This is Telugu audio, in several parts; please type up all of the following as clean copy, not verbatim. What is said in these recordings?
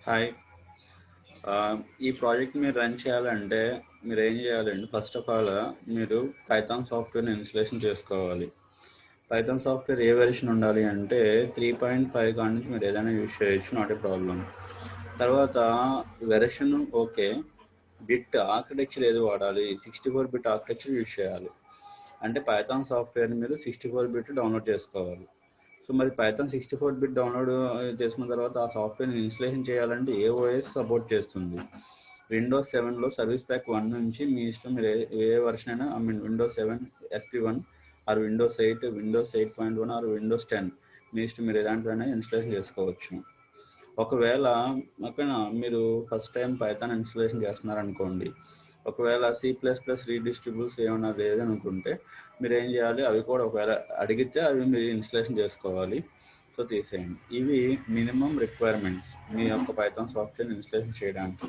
హాయ్. ఈ ప్రాజెక్ట్ మీరు రన్ చేయాలంటే మీరు ఏం చేయాలండి? ఫస్ట్ ఆఫ్ ఆల్ మీరు పైథాన్ సాఫ్ట్వేర్ని ఇన్స్టలేషన్ చేసుకోవాలి. పైథాన్ సాఫ్ట్వేర్ ఏ వెర్షన్ ఉండాలి అంటే 3.5 కాడి నుంచి మీరు ఏదైనా యూజ్ చేయొచ్చు, నాట్ ఏ ప్రాబ్లం. తర్వాత వెర్షన్ ఓకే, బిట్ ఆర్కిటెక్చర్ ఏది వాడాలి? 64 బిట్ ఆర్కిటెక్చర్ యూజ్ చేయాలి. అంటే పైథాన్ సాఫ్ట్వేర్ని మీరు 64 బిట్ డౌన్లోడ్ చేసుకోవాలి. సో మరి పైథాన్ 64 బిట్ డౌన్లోడ్ చేసుకున్న తర్వాత ఆ సాఫ్ట్వేర్ని ఇన్స్టలేషన్ చేయాలంటే ఏ ఓఎస్ సపోర్ట్ చేస్తుంది? విండోస్ 7లో సర్వీస్ ప్యాక్ 1 నుంచి మీ ఇష్టం, మీరు ఏ వర్షన్ అయినా, Windows 7 SP1 or Windows 8, Windows 8.1 or Windows 10 మీ ఇష్టం, మీరు ఎలాంటివైనా ఇన్స్టలేషన్ చేసుకోవచ్చు. ఒకవేళ ఓకేనా, మీరు ఫస్ట్ టైం పైథాన్ ఇన్స్టలేషన్ చేస్తున్నారనుకోండి, ఒకవేళ C++ రీడిస్ట్రిబ్యూల్స్ ఏమైనా లేదనుకుంటే మీరు ఏం చేయాలి? అవి కూడా ఒకవేళ అడిగితే అవి మీరు ఇన్స్టలేషన్ చేసుకోవాలి. సో తీసేయండి. ఇవి మినిమం రిక్వైర్మెంట్స్ మీ యొక్క పైథాన్ సాఫ్ట్వేర్ ఇన్స్టలేషన్ చేయడానికి.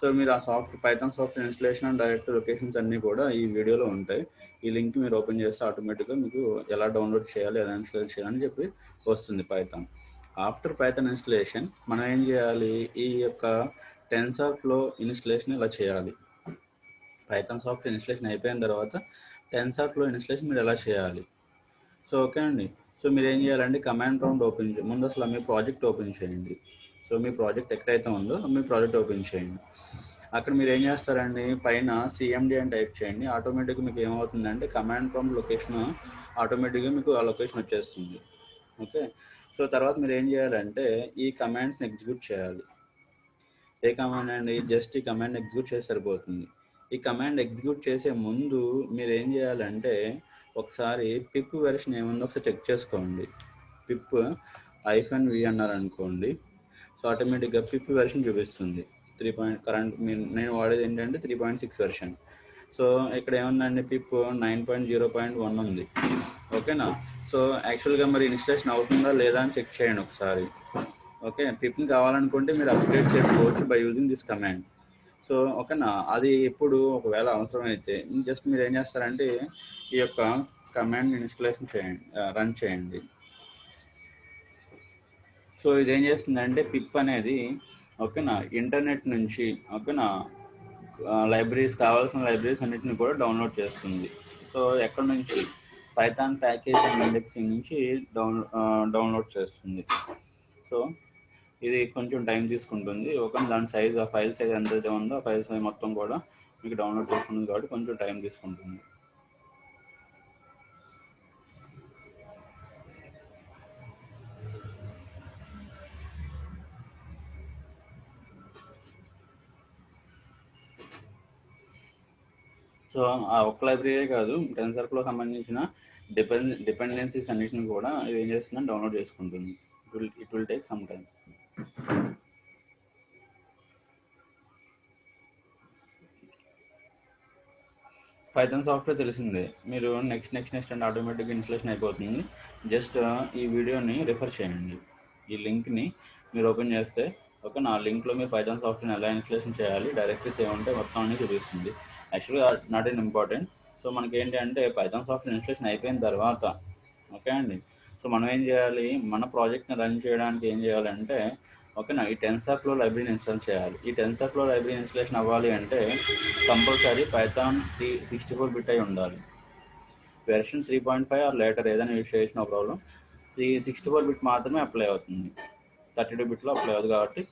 సో మీరు ఆ Python software installation and direct locations అన్నీ కూడా ఈ వీడియోలో ఉంటాయి. ఈ లింక్ మీరు ఓపెన్ చేస్తే ఆటోమేటిక్గా మీకు ఎలా డౌన్లోడ్ చేయాలి, ఎలా ఇన్స్టాల్ చేయాలని చెప్పి వస్తుంది పైథాన్. ఆఫ్టర్ పైథాన్ ఇన్స్టలేషన్ మనం ఏం చేయాలి? ఈ యొక్క టెన్సార్ఫ్లో ఇన్స్టలేషన్ ఇలా చేయాలి. పైథాన్ సాఫ్ట్వేర్ ఇన్స్టలేషన్ అయిపోయిన తర్వాత టెన్సార్ఫ్లో ఇన్స్టలేషన్ మీరు ఎలా చేయాలి? సో ఓకే అండి. సో మీరు ఏం చేయాలంటే కమాండ్ ప్రాంప్ట్ ఓపెన్ చేయండి. ముందు అసలు మీ ప్రాజెక్ట్ ఓపెన్ చేయండి. సో మీ ప్రాజెక్ట్ ఎక్కడైతే ఉందో మీ ప్రాజెక్ట్ ఓపెన్ చేయండి. అక్కడ మీరు ఏం చేస్తారండి? పైన CMD అని టైప్ చేయండి. ఆటోమేటిక్గా మీకు ఏమవుతుందంటే కమాండ్ ప్రాంప్ట్ లొకేషన్ ఆటోమేటిక్గా మీకు ఆ లొకేషన్ వచ్చేస్తుంది. ఓకే. సో తర్వాత మీరు ఏం చేయాలంటే ఈ కమాండ్స్ని ఎగ్జిక్యూట్ చేయాలి. ఏ కమాండ్ అండి? జస్ట్ ఈ కమాండ్ ఎగ్జిక్యూట్ చేస్తే సరిపోతుంది. ఈ కమాండ్ ఎగ్జిక్యూట్ చేసే ముందు మీరు ఏం చేయాలంటే ఒకసారి పిప్ వెర్షన్ ఏముందో ఒకసారి చెక్ చేసుకోండి. పిప్ -v అన్నారనుకోండి, సో ఆటోమేటిక్గా పిప్ వెర్షన్ చూపిస్తుంది. కరెంట్ నేను వాడేది ఏంటంటే 3.6 వెర్షన్. సో ఇక్కడ ఏముందండి? పిప్ 9.0.1 ఉంది. ఓకేనా. సో యాక్చువల్గా మరి ఇన్స్టలేషన్ అవుతుందా లేదా అని చెక్ చేయండి ఒకసారి. ఓకే. పిప్ని కావాలనుకుంటే మీరు అప్గ్రేడ్ చేసుకోవచ్చు by using this command. So ఓకేనా. అది ఎప్పుడు ఒకవేళ అవసరమైతే జస్ట్ మీరు ఏం చేస్తారంటే ఈ యొక్క కమాండ్ ఇన్స్టలేషన్ చేయండి, రన్ చేయండి. సో ఇదేం చేస్తుందంటే పిప్ అనేది ఓకేనా ఇంటర్నెట్ నుంచి ఓకేనా లైబ్రరీస్, కావాల్సిన లైబ్రరీస్ అన్నిటిని కూడా డౌన్లోడ్ చేస్తుంది. సో ఎక్కడి నుంచి? పైథాన్ ప్యాకేజ్ అండ్ ఇండెక్సింగ్ నుంచి డౌన్లోడ్ చేస్తుంది. సో ఇది కొంచెం టైం తీసుకుంటుంది. ఒక దాని సైజ్, ఆ ఫైల్ సైజ్ ఎంతైతే ఉందో ఆ ఫైల్ సైజ్ మొత్తం కూడా మీకు డౌన్లోడ్ చేసుకుంటుంది కాబట్టి కొంచెం టైం తీసుకుంటుంది. సో ఆ ఒక్క లైబ్రరీయే కాదు, టెన్సర్ఫ్లో సంబంధించిన డిపెండెన్సీస్ అన్నిటిని కూడా ఇది ఏం చేస్తుందని డౌన్లోడ్ చేసుకుంటుంది. It will take some time. Python software తెలిసిందే. మీరు నెక్స్ట్ అండ్ ఆటోమేటిక్ ఇన్స్టలేషన్ అయిపోతుంది. జస్ట్ ఈ వీడియోని రిఫర్ చేయండి. ఈ లింక్ని మీరు ఓపెన్ చేస్తే ఓకే, నా లింక్లో మీరు పైథాన్ సాఫ్ట్వేర్ని ఎలా ఇన్స్టలేషన్ చేయాలి, డైరెక్టరీస్ ఏముంటే మొత్తం అన్ని చూపిస్తుంది. యాక్చువల్గా నాట్ ఇన్ ఇంపార్టెంట్. సో మనకి ఏంటి అంటే పైథాన్ సాఫ్ట్వేర్ ఇన్స్టలేషన్ అయిపోయిన తర్వాత ఓకే అండి, సో మనం ఏం చేయాలి? మన ప్రాజెక్ట్ని రన్ చేయడానికి ఏం చేయాలంటే ఓకేనా ఈ టెన్సార్ఫ్లో లైబ్రరీని ఇన్స్టాల్ చేయాలి. ఈ టెన్సార్ఫ్లో లైబ్రరీ ఇన్స్టలేషన్ అవ్వాలి అంటే కంపల్సరీ పైథాన్ 64 బిట్ అయి ఉండాలి. వెర్షన్ 3.5 ఆర్ లేటర్ ఏదైనా యూజ్ చేయొచ్చు, నో ప్రాబ్లం. 64 బిట్ మాత్రమే అప్లై అవుతుంది, 32 బిట్లో అప్లై అవుతుంది. కాబట్టి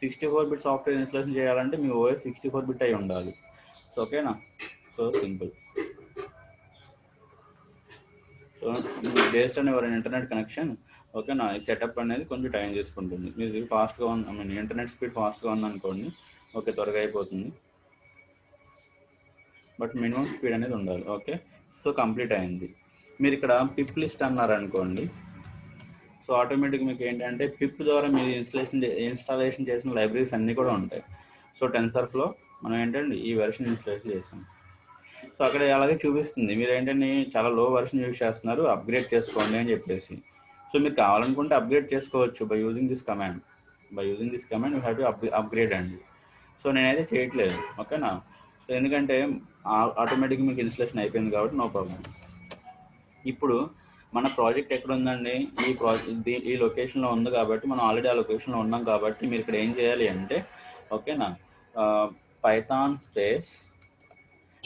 64 బిట్ సాఫ్ట్వేర్ ఇన్స్టలేషన్ చేయాలంటే మీ ఓఎస్ 64 బిట్ అయి ఉండాలి. సో ఓకేనా. So simple. So based on your internet connection ఓకేనా, ఈ సెటప్ అనేది కొంచెం టైం తీసుకుంటుంది. మీరు ఫాస్ట్గా ఉంది, ఇంటర్నెట్ స్పీడ్ ఫాస్ట్గా ఉందనుకోండి, ఓకే త్వరగా అయిపోతుంది. బట్ మినిమం స్పీడ్ అనేది ఉండాలి. ఓకే. సో కంప్లీట్ అయింది. మీరు ఇక్కడ పిప్ లిస్ట్ అన్నారనుకోండి, సో ఆటోమేటిక్ మీకు ఏంటంటే పిప్ ద్వారా మీరు ఇన్స్టాలేషన్ చేసిన లైబ్రరీస్ అన్నీ కూడా ఉంటాయి. సో టెన్సర్ఫ్లో మనం ఏంటంటే ఈ వెర్షన్ ఇన్స్టాలేషన్ చేసాం. సో అక్కడ అలాగే చూపిస్తుంది మీరు ఏంటంటే చాలా లో వెర్షన్ యూజ్ చేస్తున్నారు, అప్గ్రేడ్ చేసుకోండి అని చెప్పేసి. సో మీరు కావాలనుకుంటే అప్గ్రేడ్ చేసుకోవచ్చు by using this command. You have to upgrade అండి. సో నేనైతే చేయట్లేదు ఓకేనా. సో ఎందుకంటే ఆటోమేటిక్గా మీకు ఇన్స్టలేషన్ అయిపోయింది కాబట్టి నో ప్రాబ్లం. ఇప్పుడు మన ప్రాజెక్ట్ ఎక్కడ ఉందండి, ఈ లొకేషన్లో ఉంది కాబట్టి మనం ఆల్రెడీ ఆ లొకేషన్లో ఉన్నాం కాబట్టి మీరు ఇక్కడ ఏం చేయాలి అంటే ఓకేనా, పైథాన్ స్పేస్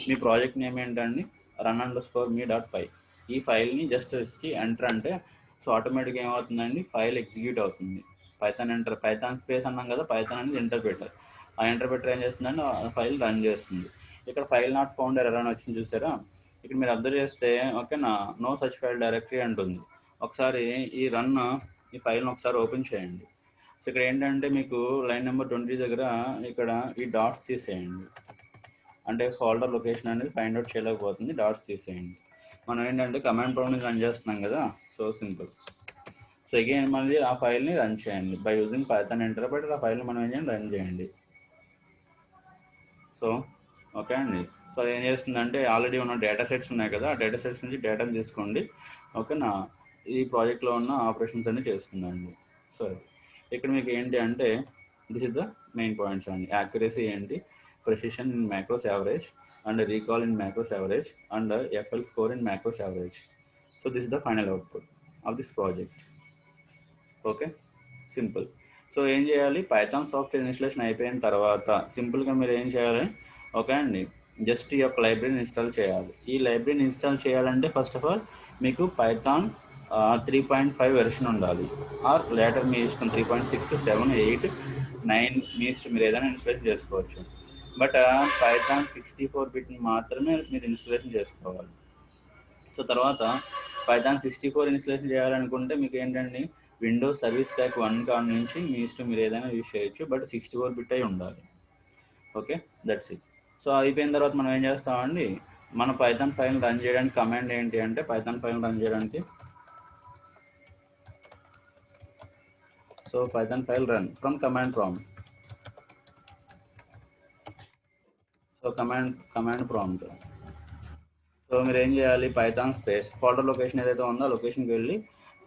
మీ ప్రాజెక్ట్ నేమ్ ఏంటండి, run_me.py. ఈ ఫైల్ని జస్ట్ ఇచ్చి ఎంటర్ అంటే సో ఆటోమేటిక్గా ఏమవుతుందండి, ఫైల్ ఎగ్జిక్యూట్ అవుతుంది. పైథాన్ స్పేస్ అన్నాం కదా, పైథాన్ అనేది ఇంటర్ప్రిటర్. ఆ ఇంటర్ప్రిటర్ ఏం చేస్తుందంటే ఆ ఫైల్ రన్ చేస్తుంది. ఇక్కడ ఫైల్ నాట్ ఫౌండ్ ఎర్రర్ అని వచ్చింది చూసారా, ఇక్కడ మీరు అబ్జర్వ్ చేస్తే ఓకేనా, నో సచ్ ఫైల్ డైరెక్టరీ అంటుంది. ఒకసారి ఈ ఫైల్ని ఒకసారి ఓపెన్ చేయండి. సో ఇక్కడ ఏంటంటే మీకు లైన్ నెంబర్ 20 దగ్గర ఇక్కడ ఈ డాట్స్ తీసేయండి, అంటే ఫోల్డర్ లొకేషన్ అనేది ఫైండ్ అవుట్ చేయలేకపోతుంది, డాట్స్ తీసేయండి. మనం ఏంటంటే కమాండ్ ప్రాంప్ట్ రన్ చేస్తున్నాం కదా, సో సింపుల్. సో అగైన్ మళ్ళీ ఆ ఫైల్ని రన్ చేయండి బై యూజింగ్ పైథాన్ ఇంటర్ప్రిటర్. ఆ ఫైల్ని మనం ఏం చేయండి, రన్ చేయండి. సో ఓకే అండి. సో ఏం చేస్తుందంటే ఆల్రెడీ ఉన్న డేటా సెట్స్ ఉన్నాయి కదా, ఆ డేటా సెట్స్ నుంచి డేటాను తీసుకోండి. ఓకేనా, ఈ ప్రాజెక్ట్లో ఉన్న ఆపరేషన్స్ అన్ని చేస్తుందండి. సో ఇక్కడ మీకు ఏంటి అంటే this is the main points అండి. యాక్యురసీ ఏంటి, precision in macros average and recall in macros average and FL score in macros average. So this is the final output of this project. Okay, simple. So ఏం చేయాలి, పైథాన్ సాఫ్ట్వేర్ ఇన్స్టాలేషన్ అయిపోయిన తర్వాత సింపుల్గా మీరు ఏం చేయాలి, ఓకే అండి, జస్ట్ ఈ యొక్క లైబ్రరీని ఇన్స్టాల్ చేయాలి. ఈ లైబ్రరీని ఇన్స్టాల్ చేయాలంటే ఫస్ట్ ఆఫ్ ఆల్ మీకు పైథాన్ 3.5 వెర్షన్ ఉండాలి, ఆర్ లేటర్ మీ ఇష్టం 3.6, 7, 8, 9 మీ ఇష్టం, మీరు ఏదైనా ఇన్స్టాలేషన్ చేసుకోవచ్చు. బట్ పైథాన్ 64-bit మాత్రమే మీరు ఇన్స్టాలేషన్ చేసుకోవాలి. సో తర్వాత పైథాన్ 64 ఇన్స్టాలేషన్ చేయాలనుకుంటే మీకు ఏంటండి, విండోస్ సర్వీస్ ప్యాక్ 1 కాడ నుంచి మీ ఇష్టం, మీరు ఏదైనా యూజ్ చేయొచ్చు, బట్ 64-bit అయి ఉండాలి. Okay, that's it. సో అయిపోయిన తర్వాత మనం ఏం చేస్తామండి, మన పైథాన్ ఫైల్ రన్ చేయడానికి కమాండ్ ఏంటి అంటే, పైథాన్ ఫైల్ రన్ చేయడానికి so Python file run from command prompt. So command prompt. So మీరు ఏం చేయాలి, పైథాన్ స్పేస్ ఫోల్డర్ లొకేషన్ ఏదైతే ఉందో లొకేషన్కి వెళ్ళి,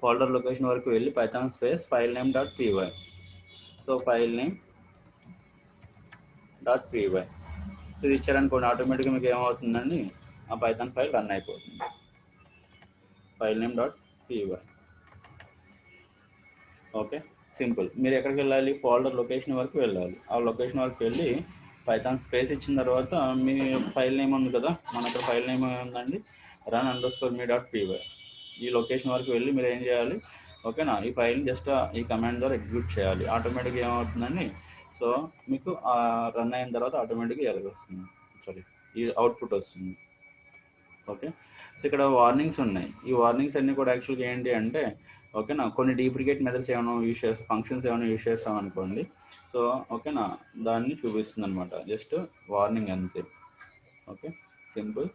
ఫోల్డర్ లొకేషన్ వరకు వెళ్ళి Python space file name dot py. So file name dot py ఇది ఇచ్చారనుకోండి, ఆటోమేటిక్గా మీకు ఏమవుతుందండి, ఆ పైథాన్ ఫైల్ రన్ అయిపోతుంది. File name dot py. Okay, simple. మీరు ఎక్కడికి వెళ్ళాలి, ఫోల్డర్ లొకేషన్ వరకు వెళ్ళాలి. ఆ లొకేషన్ వరకు వెళ్ళి పైథాన్ స్పేస్ ఇచ్చిన తర్వాత మీ ఫైల్ నేమ్ ఉంది కదా, మన అక్కడ ఫైల్ నేమ్ ఉందండి, run_me.py. ఈ లొకేషన్ వరకు వెళ్ళి మీరు ఏం చేయాలి, ఓకేనా, ఈ ఫైల్ని జస్ట్ ఈ కమాండ్ ద్వారా ఎగ్జిక్యూట్ చేయాలి. ఆటోమేటిక్గా ఏమవుతుందండి, సో మీకు రన్ అయిన తర్వాత ఆటోమేటిక్గా ఎర్రర్ వస్తుంది, సారీ ఈ అవుట్పుట్ వస్తుంది. ఓకే, సో ఇక్కడ వార్నింగ్స్ ఉన్నాయి. ఈ వార్నింగ్స్ అన్నీ కూడా యాక్చువల్గా ఏంటి అంటే ఓకేనా, కొన్ని డీప్రికేట్ మెథడ్స్ ఏమైనా యూజ్ చేస్తాం, ఫంక్షన్స్ ఏమైనా యూజ్ చేస్తాం అనుకోండి, సో ఓకేనా దాన్ని చూపిస్తుంది అనమాట, జస్ట్ వార్నింగ్ అంతే. Okay, simple.